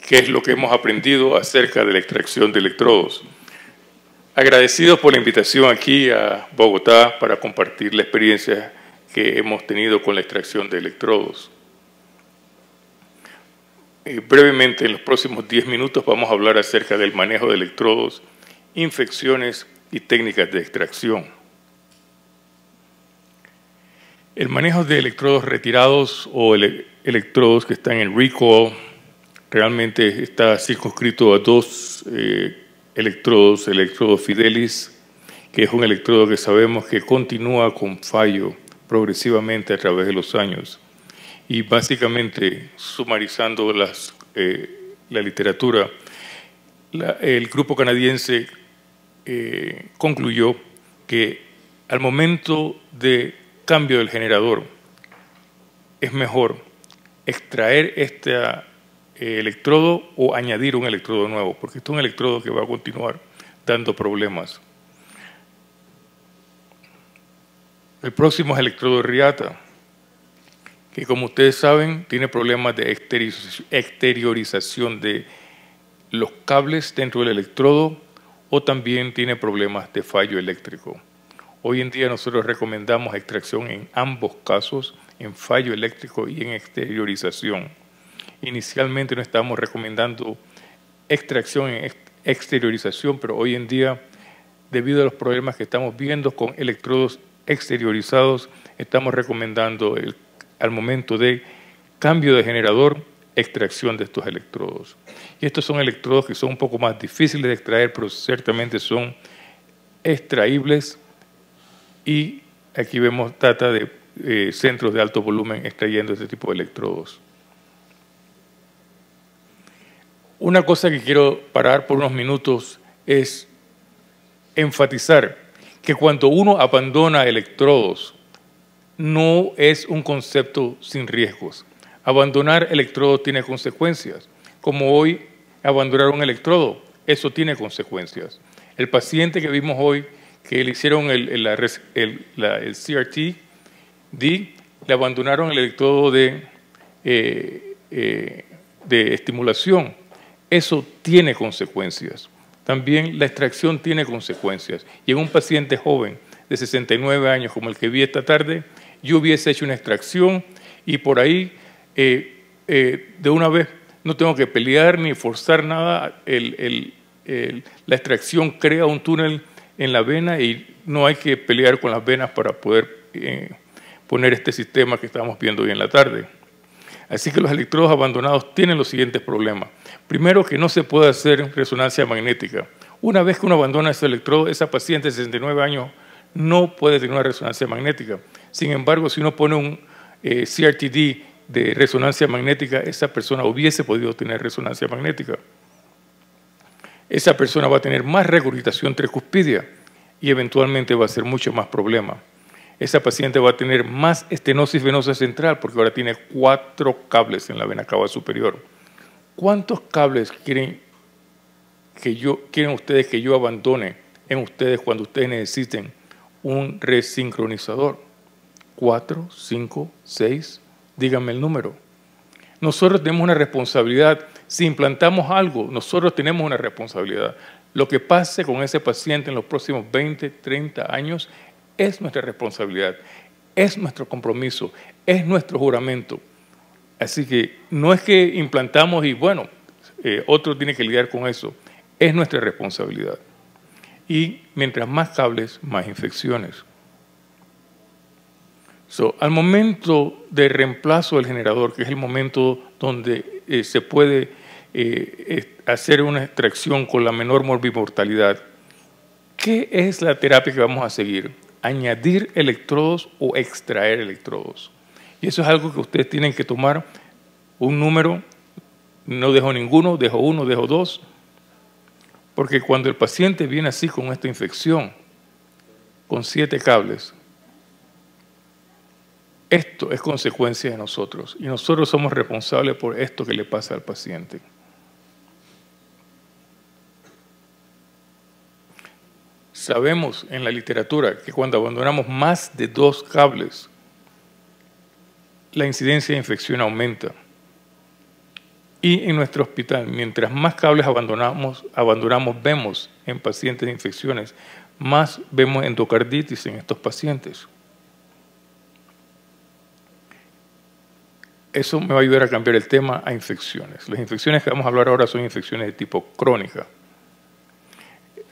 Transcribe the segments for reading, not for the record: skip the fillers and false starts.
qué es lo que hemos aprendido acerca de la extracción de electrodos. Agradecidos por la invitación aquí a Bogotá para compartir la experiencia que hemos tenido con la extracción de electrodos. Brevemente, en los próximos 10 minutos vamos a hablar acerca del manejo de electrodos, infecciones y técnicas de extracción. El manejo de electrodos retirados o electrodos que están en recall realmente está circunscrito a dos electrodos, el electrodo Fidelis, que es un electrodo que sabemos que continúa con fallo progresivamente a través de los años. Y básicamente, sumarizando la literatura, el grupo canadiense concluyó que al momento de cambio del generador es mejor extraer este electrodo o añadir un electrodo nuevo, porque este es un electrodo que va a continuar dando problemas. El próximo es el electrodo Riata, que como ustedes saben tiene problemas de exteriorización de los cables dentro del electrodo o también tiene problemas de fallo eléctrico. Hoy en día nosotros recomendamos extracción en ambos casos, en fallo eléctrico y en exteriorización. Inicialmente no estábamos recomendando extracción en exteriorización, pero hoy en día, debido a los problemas que estamos viendo con electrodos exteriorizados, estamos recomendando al momento de cambio de generador, extracción de estos electrodos. Y estos son electrodos que son un poco más difíciles de extraer, pero ciertamente son extraíbles. Y aquí vemos data de centros de alto volumen extrayendo este tipo de electrodos. Una cosa que quiero parar por unos minutos es enfatizar que cuando uno abandona electrodos, no es un concepto sin riesgos. Abandonar electrodos tiene consecuencias. Como hoy, abandonar un electrodo, eso tiene consecuencias. El paciente que vimos hoy, que le hicieron el CRT-D, le abandonaron el electrodo de estimulación. Eso tiene consecuencias. También la extracción tiene consecuencias. Y en un paciente joven de 69 años como el que vi esta tarde, yo hubiese hecho una extracción y por ahí de una vez no tengo que pelear ni forzar nada. La extracción crea un túnel en la vena y no hay que pelear con las venas para poder poner este sistema que estamos viendo hoy en la tarde. Así que los electrodos abandonados tienen los siguientes problemas. Primero, que no se puede hacer resonancia magnética. Una vez que uno abandona ese electrodo, esa paciente de 69 años no puede tener una resonancia magnética. Sin embargo, si uno pone un CRT-D de resonancia magnética, esa persona hubiese podido tener resonancia magnética. Esa persona va a tener más regurgitación tricuspidia y eventualmente va a ser mucho más problema. Esa paciente va a tener más estenosis venosa central porque ahora tiene 4 cables en la vena cava superior. ¿Cuántos cables quieren ustedes que yo abandone en ustedes cuando ustedes necesiten un resincronizador? 4, 5, 6, díganme el número. Nosotros tenemos una responsabilidad. Si implantamos algo, nosotros tenemos una responsabilidad. Lo que pase con ese paciente en los próximos 20, 30 años es nuestra responsabilidad, es nuestro compromiso, es nuestro juramento. Así que no es que implantamos y bueno, otro tiene que lidiar con eso. Es nuestra responsabilidad. Y mientras más cables, más infecciones. Al momento de reemplazo del generador, que es el momento donde se puede hacer una extracción con la menor morbimortalidad, ¿qué es la terapia que vamos a seguir? ¿Añadir electrodos o extraer electrodos? Y eso es algo que ustedes tienen que tomar un número. No dejo ninguno, dejo 1, dejo 2. Porque cuando el paciente viene así con esta infección, con 7 cables, esto es consecuencia de nosotros. Y nosotros somos responsables por esto que le pasa al paciente. Sabemos en la literatura que cuando abandonamos más de 2 cables, la incidencia de infección aumenta. Y en nuestro hospital, mientras más cables abandonamos, vemos en pacientes de infecciones, más vemos endocarditis en estos pacientes. Eso me va a ayudar a cambiar el tema a infecciones. Las infecciones que vamos a hablar ahora son infecciones de tipo crónica.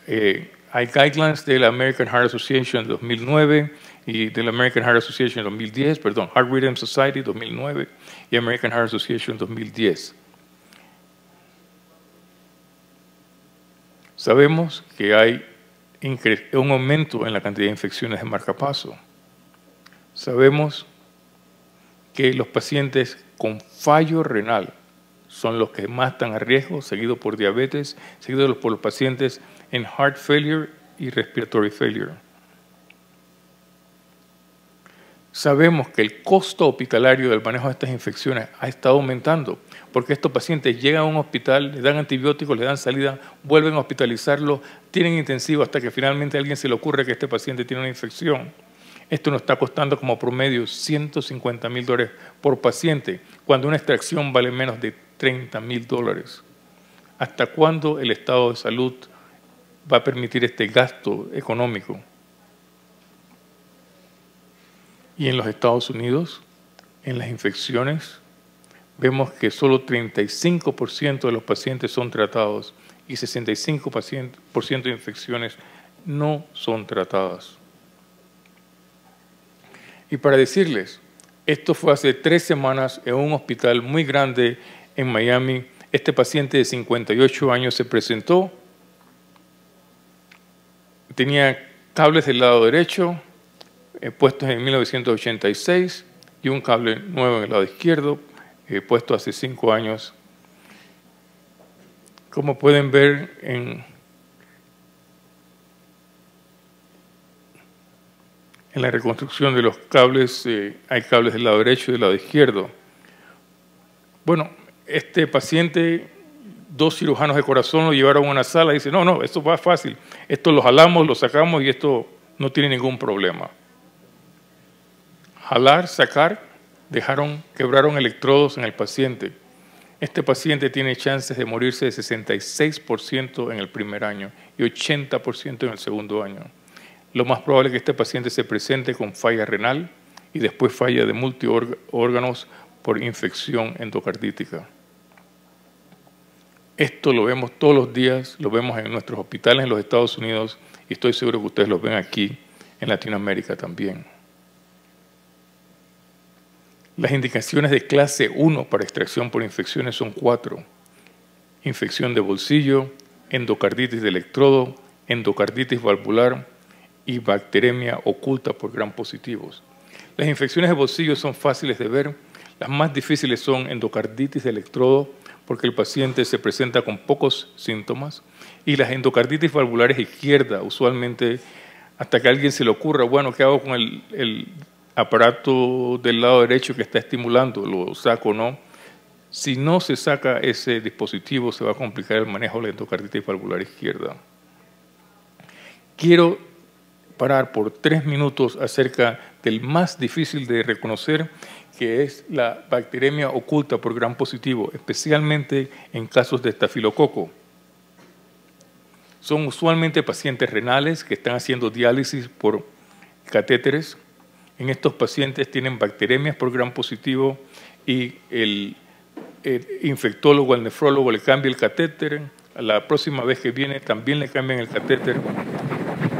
Hay guidelines de la American Heart Association en 2009 y de la American Heart Association en 2010, perdón, Heart Rhythm Society 2009 y American Heart Association 2010. Sabemos que hay un aumento en la cantidad de infecciones de marcapaso. Sabemos que los pacientes con fallo renal son los que más están a riesgo, seguido por diabetes, seguido por los pacientes en heart failure y respiratory failure. Sabemos que el costo hospitalario del manejo de estas infecciones ha estado aumentando, porque estos pacientes llegan a un hospital, le dan antibióticos, le dan salida, vuelven a hospitalizarlo, tienen intensivo hasta que finalmente a alguien se le ocurre que este paciente tiene una infección. Esto nos está costando como promedio $150,000 por paciente, cuando una extracción vale menos de $30,000. ¿Hasta cuándo el estado de salud va a permitir este gasto económico? Y en los Estados Unidos, en las infecciones, vemos que solo 35% de los pacientes son tratados y 65% de infecciones no son tratadas. Y para decirles, esto fue hace 3 semanas en un hospital muy grande en Miami. Este paciente de 58 años se presentó, tenía cables del lado derecho, puestos en 1986 y un cable nuevo en el lado izquierdo, puesto hace 5 años. Como pueden ver en la reconstrucción de los cables, hay cables del lado derecho y del lado izquierdo. Bueno, este paciente, 2 cirujanos de corazón lo llevaron a una sala y dicen, no, esto va fácil, esto lo jalamos, lo sacamos y esto no tiene ningún problema. Jalar, sacar, quebraron electrodos en el paciente. Este paciente tiene chances de morirse de 66% en el primer año y 80% en el segundo año. Lo más probable es que este paciente se presente con falla renal y después falla de multiórganos por infección endocardítica. Esto lo vemos todos los días, lo vemos en nuestros hospitales en los Estados Unidos y estoy seguro que ustedes lo ven aquí en Latinoamérica también. Las indicaciones de clase 1 para extracción por infecciones son 4. Infección de bolsillo, endocarditis de electrodo, endocarditis valvular y bacteremia oculta por gram positivos. Las infecciones de bolsillo son fáciles de ver. Las más difíciles son endocarditis de electrodo, porque el paciente se presenta con pocos síntomas, y las endocarditis valvulares izquierda, usualmente hasta que a alguien se le ocurra, bueno, ¿qué hago con el aparato del lado derecho que está estimulando? ¿Lo saco o no? Si no se saca ese dispositivo, se va a complicar el manejo de la endocarditis valvular izquierda. Quiero parar por 3 minutos acerca del más difícil de reconocer, que es la bacteremia oculta por gram positivo, especialmente en casos de estafilococo. Son usualmente pacientes renales que están haciendo diálisis por catéteres. En estos pacientes tienen bacteremias por gram positivo y el infectólogo, el nefrólogo le cambia el catéter. La próxima vez que viene también le cambian el catéter.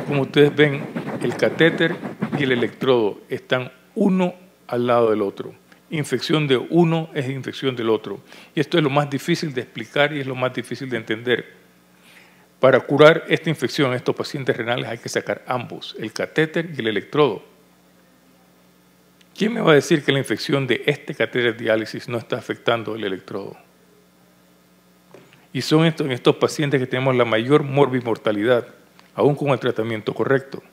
Como ustedes ven, el catéter y el electrodo están uno al lado del otro. Infección de uno es infección del otro. Y esto es lo más difícil de explicar y es lo más difícil de entender. Para curar esta infección en estos pacientes renales hay que sacar ambos, el catéter y el electrodo. ¿Quién me va a decir que la infección de este catéter de diálisis no está afectando el electrodo? Y son en estos pacientes que tenemos la mayor morbimortalidad, aún con el tratamiento correcto.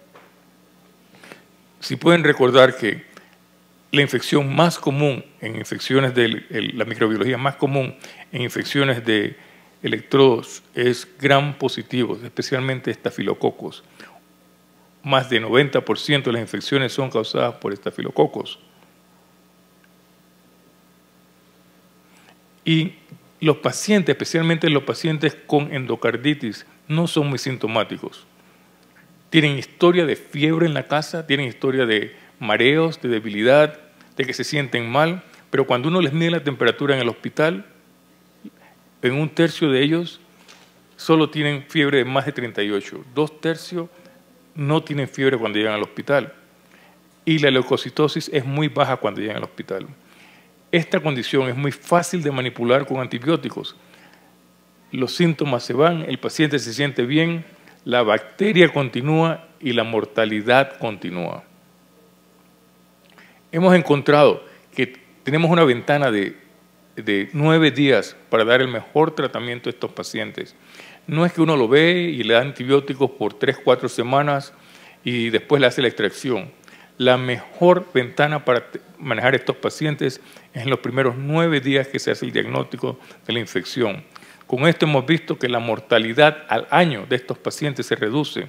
Si pueden recordar que la infección más común en infecciones de la microbiología más común en infecciones de electrodos es gram positivos, especialmente estafilococos. Más de 90% de las infecciones son causadas por estafilococos. Y los pacientes, especialmente los pacientes con endocarditis, no son muy sintomáticos. Tienen historia de fiebre en la casa, tienen historia de mareos, de debilidad, de que se sienten mal, pero cuando uno les mide la temperatura en el hospital, en un tercio de ellos solo tienen fiebre de más de 38. 2/3 no tienen fiebre cuando llegan al hospital. Y la leucocitosis es muy baja cuando llegan al hospital. Esta condición es muy fácil de manipular con antibióticos. Los síntomas se van, el paciente se siente bien, la bacteria continúa y la mortalidad continúa. Hemos encontrado que tenemos una ventana de 9 días para dar el mejor tratamiento a estos pacientes. No es que uno lo ve y le da antibióticos por 3, 4 semanas y después le hace la extracción. La mejor ventana para manejar estos pacientes es en los primeros 9 días que se hace el diagnóstico de la infección. Con esto hemos visto que la mortalidad al año de estos pacientes se reduce,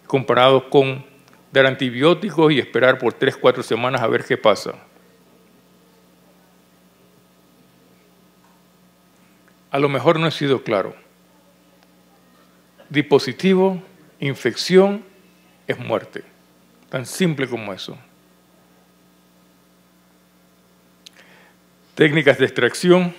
comparado con dar antibióticos y esperar por 3, 4 semanas a ver qué pasa. A lo mejor no he sido claro. Dispositivo, infección, es muerte. Tan simple como eso. Técnicas de extracción.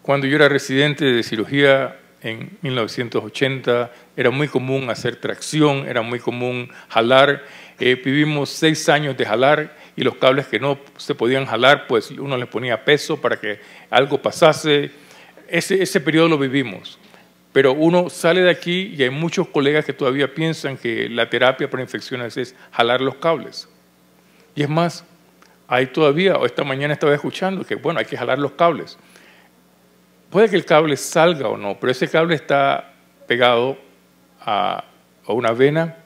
Cuando yo era residente de cirugía en 1980, era muy común hacer tracción, era muy común jalar. Vivimos 6 años de jalar y los cables que no se podían jalar, pues uno les ponía peso para que algo pasase. Ese periodo lo vivimos. Pero uno sale de aquí y hay muchos colegas que todavía piensan que la terapia para infecciones es jalar los cables. Y es más, hay todavía, o esta mañana estaba escuchando que, bueno, hay que jalar los cables. Puede que el cable salga o no, pero ese cable está pegado a una vena,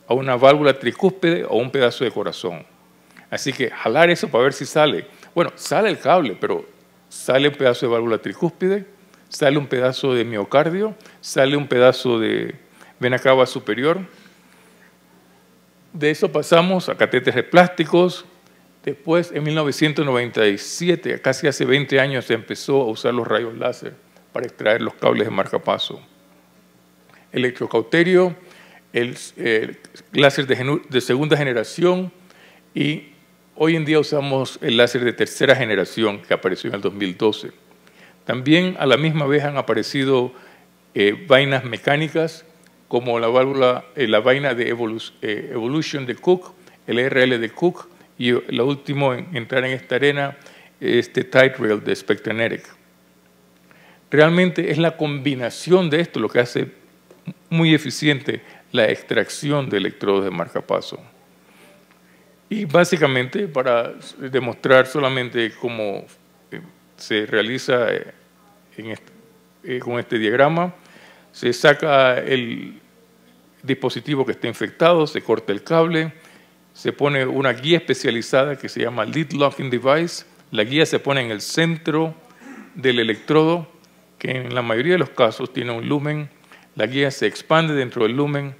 a una válvula tricúspide o un pedazo de corazón. Así que jalar eso para ver si sale. Bueno, sale el cable, pero sale un pedazo de válvula tricúspide, sale un pedazo de miocardio, sale un pedazo de vena cava superior. De eso pasamos a catéteres plásticos. Después, en 1997, casi hace 20 años, se empezó a usar los rayos láser para extraer los cables de marcapaso. Electrocauterio, el láser de segunda generación y hoy en día usamos el láser de tercera generación que apareció en el 2012. También a la misma vez han aparecido vainas mecánicas como la válvula, la vaina de Evolution de Cook, el RL de Cook, y lo último en entrar en esta arena, este Tight Rail de Spectranetics. Realmente es la combinación de esto lo que hace muy eficiente la extracción de electrodos de marcapaso. Y básicamente, para demostrar solamente cómo se realiza con este diagrama, se saca el dispositivo que está infectado, se corta el cable, se pone una guía especializada que se llama Lead Locking Device. La guía se pone en el centro del electrodo, que en la mayoría de los casos tiene un lumen. La guía se expande dentro del lumen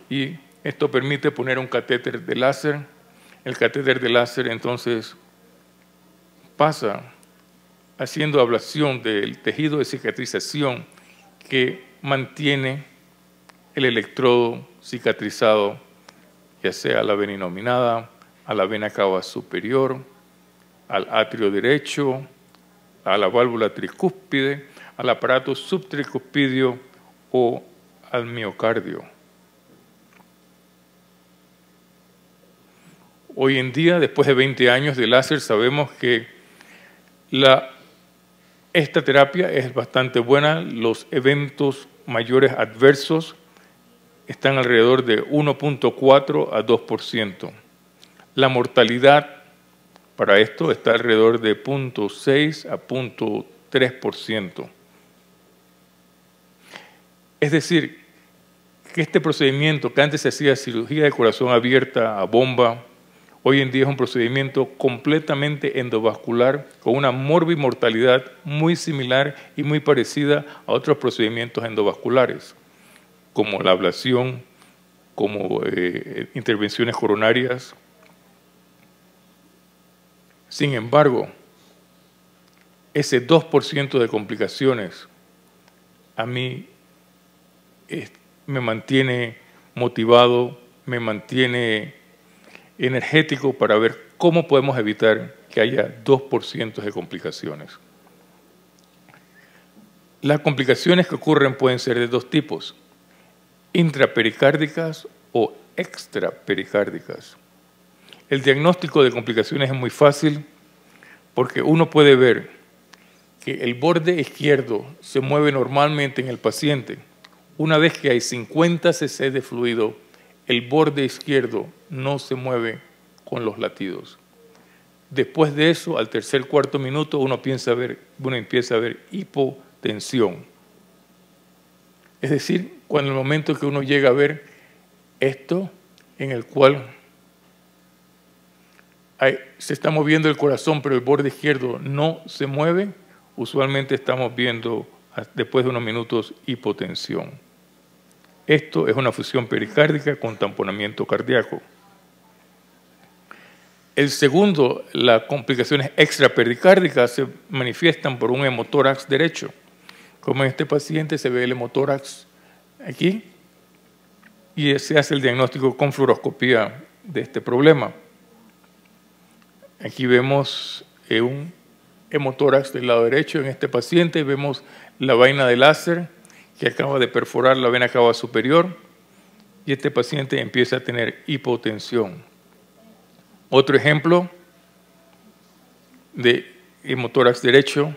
y esto permite poner un catéter de láser. El catéter de láser entonces pasa haciendo ablación del tejido de cicatrización que mantiene el electrodo cicatrizado, ya sea a la vena inominada, a la vena cava superior, al atrio derecho, a la válvula tricúspide, al aparato subtricuspidio o al miocardio. Hoy en día, después de 20 años de láser, sabemos que esta terapia es bastante buena. Los eventos mayores adversos están alrededor de 1.4 a 2%. La mortalidad para esto está alrededor de 0.6 a 0.3%. Es decir, que este procedimiento que antes se hacía cirugía de corazón abierta a bomba, hoy en día es un procedimiento completamente endovascular con una morbimortalidad muy similar y muy parecida a otros procedimientos endovasculares, como la ablación, como intervenciones coronarias. Sin embargo, ese 2% de complicaciones a mí me mantiene motivado, me mantiene energético para ver cómo podemos evitar que haya 2% de complicaciones. Las complicaciones que ocurren pueden ser de dos tipos: intrapericárdicas o extrapericárdicas. El diagnóstico de complicaciones es muy fácil porque uno puede ver que el borde izquierdo se mueve normalmente en el paciente. Una vez que hay 50 cc de fluido, el borde izquierdo no se mueve con los latidos. Después de eso, al tercer, cuarto minuto, uno empieza a ver hipotensión. Es decir, cuando el momento que uno llega a ver esto, en el cual se está moviendo el corazón, pero el borde izquierdo no se mueve, usualmente estamos viendo, después de unos minutos, hipotensión. Esto es una fusión pericárdica con tamponamiento cardíaco. El segundo, las complicaciones extrapericárdicas se manifiestan por un hemotórax derecho. Como en este paciente se ve el hemotórax aquí y se hace el diagnóstico con fluoroscopía de este problema. Aquí vemos un hemotórax del lado derecho en este paciente, vemos la vaina de láser que acaba de perforar la vena cava superior y este paciente empieza a tener hipotensión. Otro ejemplo de hemotórax derecho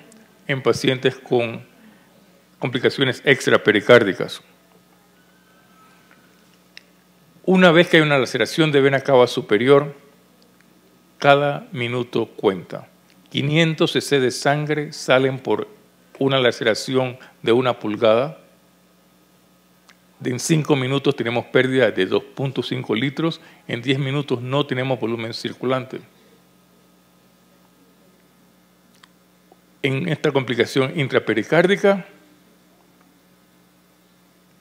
en pacientes con complicaciones extrapericárdicas. Una vez que hay una laceración de vena cava superior, cada minuto cuenta. 500 cc de sangre salen por una laceración de 1 pulgada. En 5 minutos tenemos pérdida de 2.5 litros. En 10 minutos no tenemos volumen circulante. En esta complicación intrapericárdica,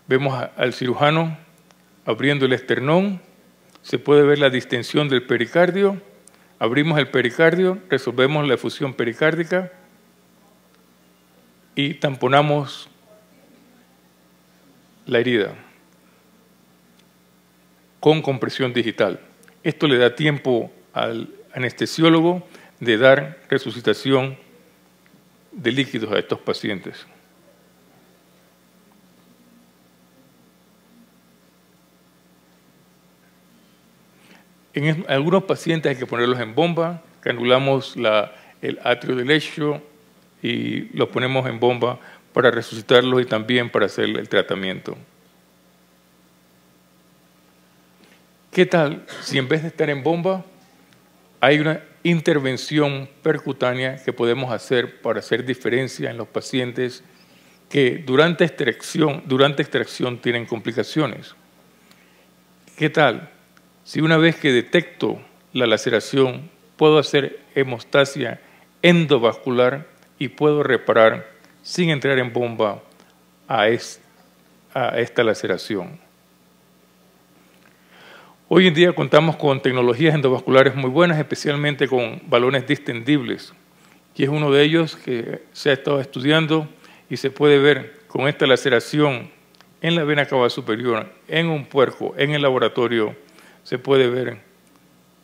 vemos al cirujano abriendo el esternón. Se puede ver la distensión del pericardio. Abrimos el pericardio, resolvemos la efusión pericárdica y tamponamos la herida con compresión digital. Esto le da tiempo al anestesiólogo de dar resucitación de líquidos a estos pacientes. En algunos pacientes hay que ponerlos en bomba, canulamos el atrio derecho y los ponemos en bomba para resucitarlos y también para hacer el tratamiento. ¿Qué tal si en vez de estar en bomba hay una intervención percutánea que podemos hacer para hacer diferencia en los pacientes que durante extracción tienen complicaciones? ¿Qué tal si una vez que detecto la laceración puedo hacer hemostasia endovascular y puedo reparar sin entrar en bomba a esta laceración? Hoy en día contamos con tecnologías endovasculares muy buenas, especialmente con balones distendibles, y es uno de ellos que se ha estado estudiando y se puede ver con esta laceración en la vena cava superior, en un puerco, en el laboratorio, se puede ver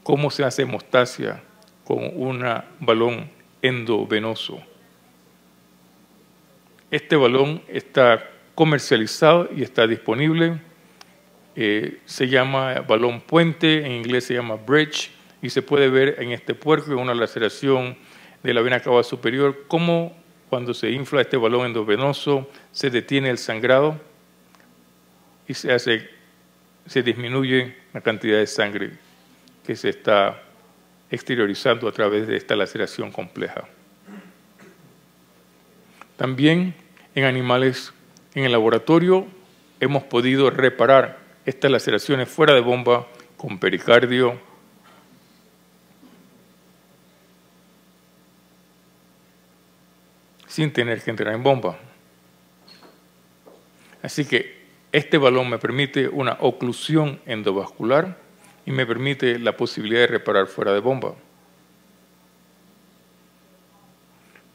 cómo se hace hemostasia con un balón endovenoso. Este balón está comercializado y está disponible. Se llama balón puente, en inglés se llama bridge, y se puede ver en este puerco, en una laceración de la vena cava superior, cómo cuando se infla este balón endovenoso se detiene el sangrado y se disminuye la cantidad de sangre que se está exteriorizando a través de esta laceración compleja. También en animales en el laboratorio hemos podido reparar estas laceraciones fuera de bomba con pericardio, sin tener que entrar en bomba. Así que este balón me permite una oclusión endovascular y me permite la posibilidad de reparar fuera de bomba.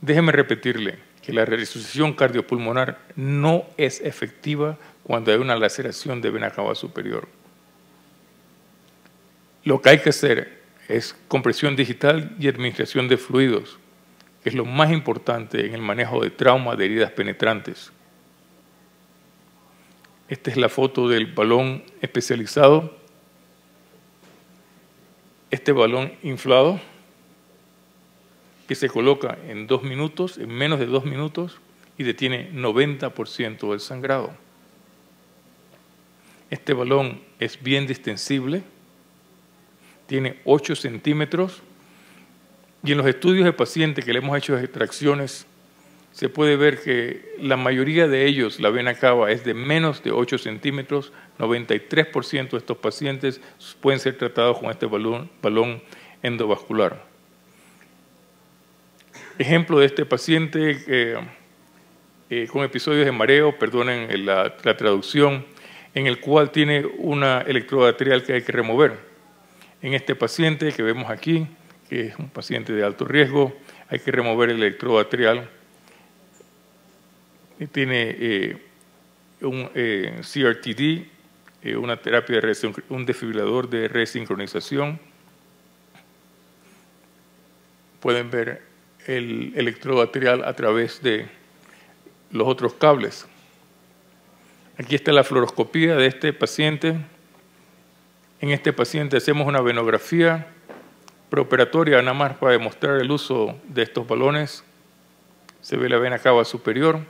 Déjeme repetirle que la resucitación cardiopulmonar no es efectiva cuando hay una laceración de vena cava superior. Lo que hay que hacer es compresión digital y administración de fluidos, que es lo más importante en el manejo de trauma de heridas penetrantes. Esta es la foto del balón especializado. Este balón inflado que se coloca en 2 minutos, en menos de 2 minutos, y detiene 90% del sangrado. Este balón es bien distensible, tiene 8 centímetros, y en los estudios de pacientes que le hemos hecho extracciones, se puede ver que la mayoría de ellos, la vena cava es de menos de 8 centímetros, 93% de estos pacientes pueden ser tratados con este balón endovascular. Ejemplo de este paciente con episodios de mareo, perdonen la traducción, en el cual tiene una electrodo arterial que hay que remover. En este paciente que vemos aquí, que es un paciente de alto riesgo, hay que remover el electrodo arterial. Tiene un CRTD, una terapia un desfibrilador de resincronización. Pueden ver el electrodo arterial a través de los otros cables. Aquí está la fluoroscopía de este paciente. En este paciente hacemos una venografía preoperatoria nada más para demostrar el uso de estos balones. Se ve la vena cava superior.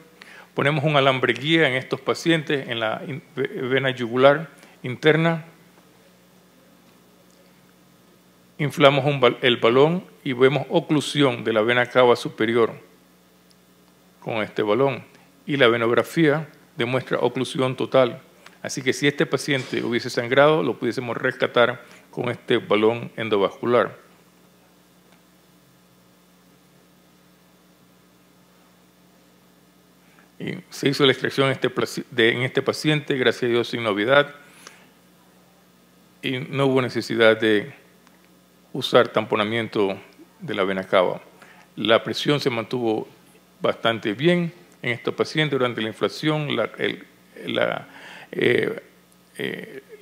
Ponemos un alambre guía en estos pacientes en la vena yugular interna. Inflamos el balón y vemos oclusión de la vena cava superior con este balón. Y la venografía demuestra oclusión total. Así que si este paciente hubiese sangrado, lo pudiésemos rescatar con este balón endovascular. Y se hizo la extracción en este paciente, gracias a Dios sin novedad, y no hubo necesidad de usar tamponamiento de la vena cava. La presión se mantuvo bastante bien en estos pacientes durante la inflación.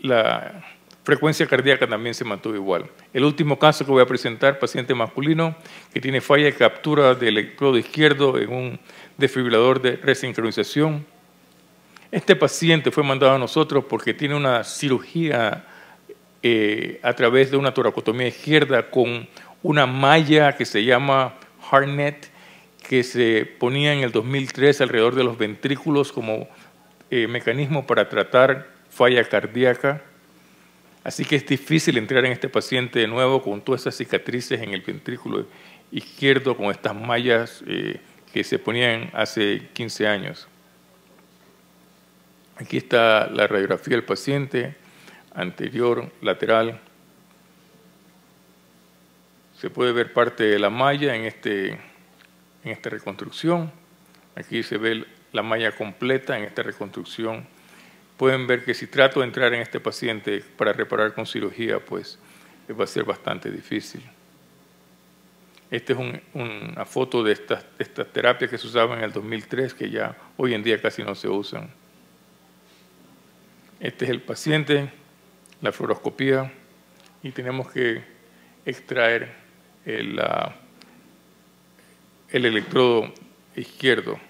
La frecuencia cardíaca también se mantuvo igual. El último caso que voy a presentar, paciente masculino que tiene falla de captura del electrodo izquierdo en un desfibrilador de resincronización. Este paciente fue mandado a nosotros porque tiene una cirugía a través de una toracotomía izquierda con una malla que se llama Hartnett, que se ponía en el 2003 alrededor de los ventrículos como mecanismo para tratar falla cardíaca. Así que es difícil entrar en este paciente de nuevo con todas esas cicatrices en el ventrículo izquierdo, con estas mallas que se ponían hace 15 años. Aquí está la radiografía del paciente, anterior, lateral. Se puede ver parte de la malla en esta reconstrucción. Aquí se ve la malla completa en esta reconstrucción. Pueden ver que si trato de entrar en este paciente para reparar con cirugía, pues va a ser bastante difícil. Esta es una foto de estas terapias que se usaban en el 2003, que ya hoy en día casi no se usan. Este es el paciente, la fluoroscopía, y tenemos que extraer el electrodo izquierdo.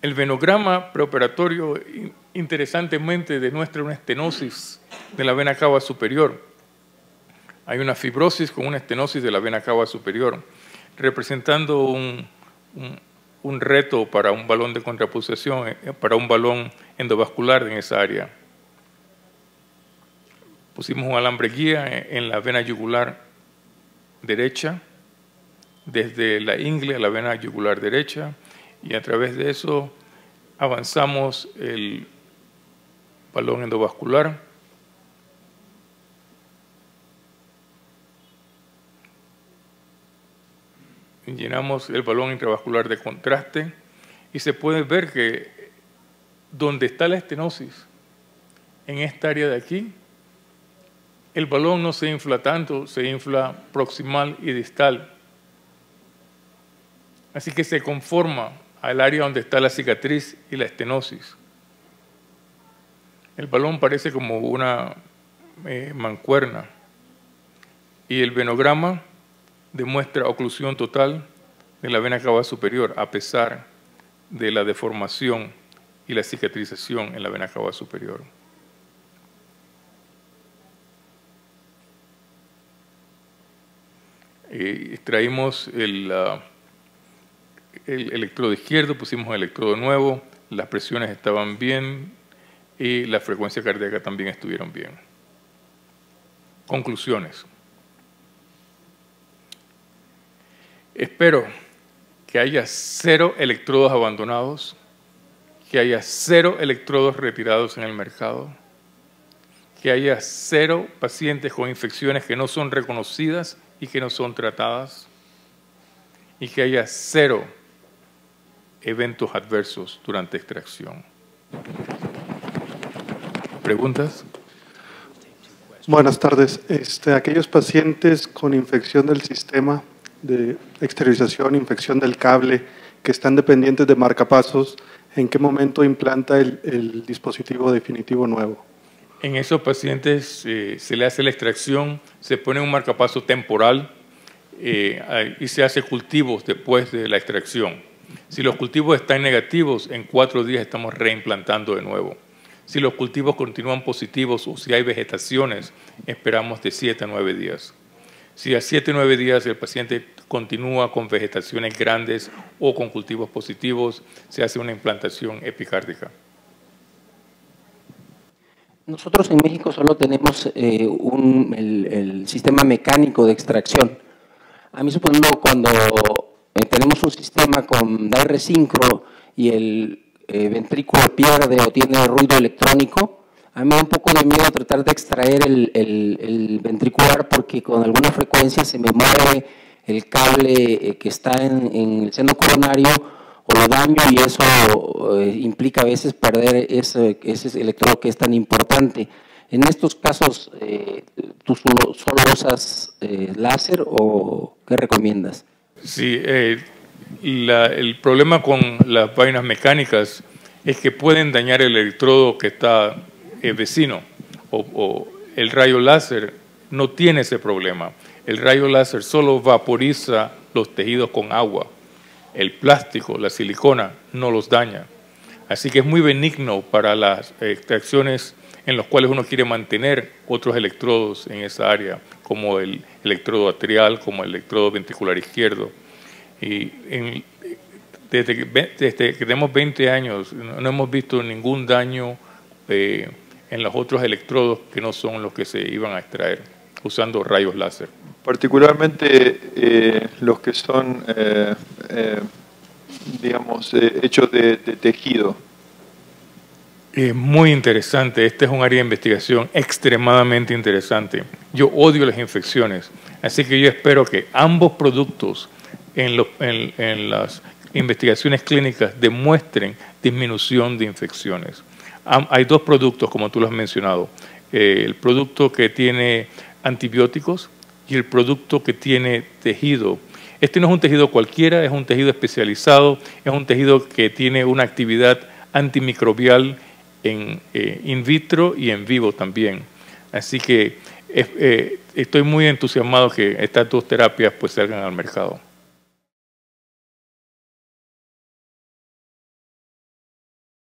El venograma preoperatorio interesantemente demuestra una estenosis de la vena cava superior. Hay una fibrosis con una estenosis de la vena cava superior, representando un reto para un balón de contrapulsación, para un balón endovascular en esa área. Pusimos un alambre guía en la vena yugular derecha, desde la ingle a la vena yugular derecha, y a través de eso avanzamos el balón endovascular. Llenamos el balón intravascular de contraste y se puede ver que donde está la estenosis, en esta área de aquí, el balón no se infla tanto, se infla proximal y distal. Así que se conforma al área donde está la cicatriz y la estenosis. El balón parece como una mancuerna y el venograma demuestra oclusión total de la vena cava superior a pesar de la deformación y la cicatrización en la vena cava superior. Extraímos el electrodo izquierdo, pusimos el electrodo nuevo, las presiones estaban bien y la frecuencia cardíaca también estuvieron bien. Conclusiones. Espero que haya 0 electrodos abandonados, que haya 0 electrodos retirados en el mercado, que haya 0 pacientes con infecciones que no son reconocidas y que no son tratadas, y que haya 0 eventos adversos durante extracción. ¿Preguntas? Buenas tardes. Aquellos pacientes con infección del sistema de exteriorización, infección del cable, que están dependientes de marcapasos, ¿en qué momento implanta el dispositivo definitivo nuevo? En esos pacientes se le hace la extracción, se pone un marcapaso temporal y se hace cultivos después de la extracción. Si los cultivos están negativos, en 4 días estamos reimplantando de nuevo. Si los cultivos continúan positivos o si hay vegetaciones, esperamos de 7 a 9 días. Si a 7 o 9 días el paciente continúa con vegetaciones grandes o con cultivos positivos, se hace una implantación epicárdica. Nosotros en México solo tenemos el sistema mecánico de extracción. A mí, suponiendo, cuando tenemos un sistema con DR sincro y el ventrículo pierde o tiene ruido electrónico, a mí me da un poco de miedo tratar de extraer el ventricular porque con alguna frecuencia se me mueve el cable que está en el seno coronario o lo daño y eso implica a veces perder ese electrodo que es tan importante. En estos casos, ¿tú solo usas láser o qué recomiendas? Sí, el problema con las vainas mecánicas es que pueden dañar el electrodo que está vecino o el rayo láser no tiene ese problema. El rayo láser solo vaporiza los tejidos con agua. El plástico, la silicona, no los daña. Así que es muy benigno para las extracciones en las cuales uno quiere mantener otros electrodos en esa área, como el electrodo atrial, como el electrodo ventricular izquierdo. Y desde que tenemos 20 años no hemos visto ningún daño en los otros electrodos que no son los que se iban a extraer usando rayos láser. Particularmente los que son, digamos, hechos de tejido. Muy interesante. Este es un área de investigación extremadamente interesante. Yo odio las infecciones, así que yo espero que ambos productos en las investigaciones clínicas demuestren disminución de infecciones. Hay 2 productos, como tú lo has mencionado. El producto que tiene antibióticos y el producto que tiene tejido. Este no es un tejido cualquiera, es un tejido especializado, es un tejido que tiene una actividad antimicrobial in vitro y en vivo también. Así que estoy muy entusiasmado que estas 2 terapias pues salgan al mercado.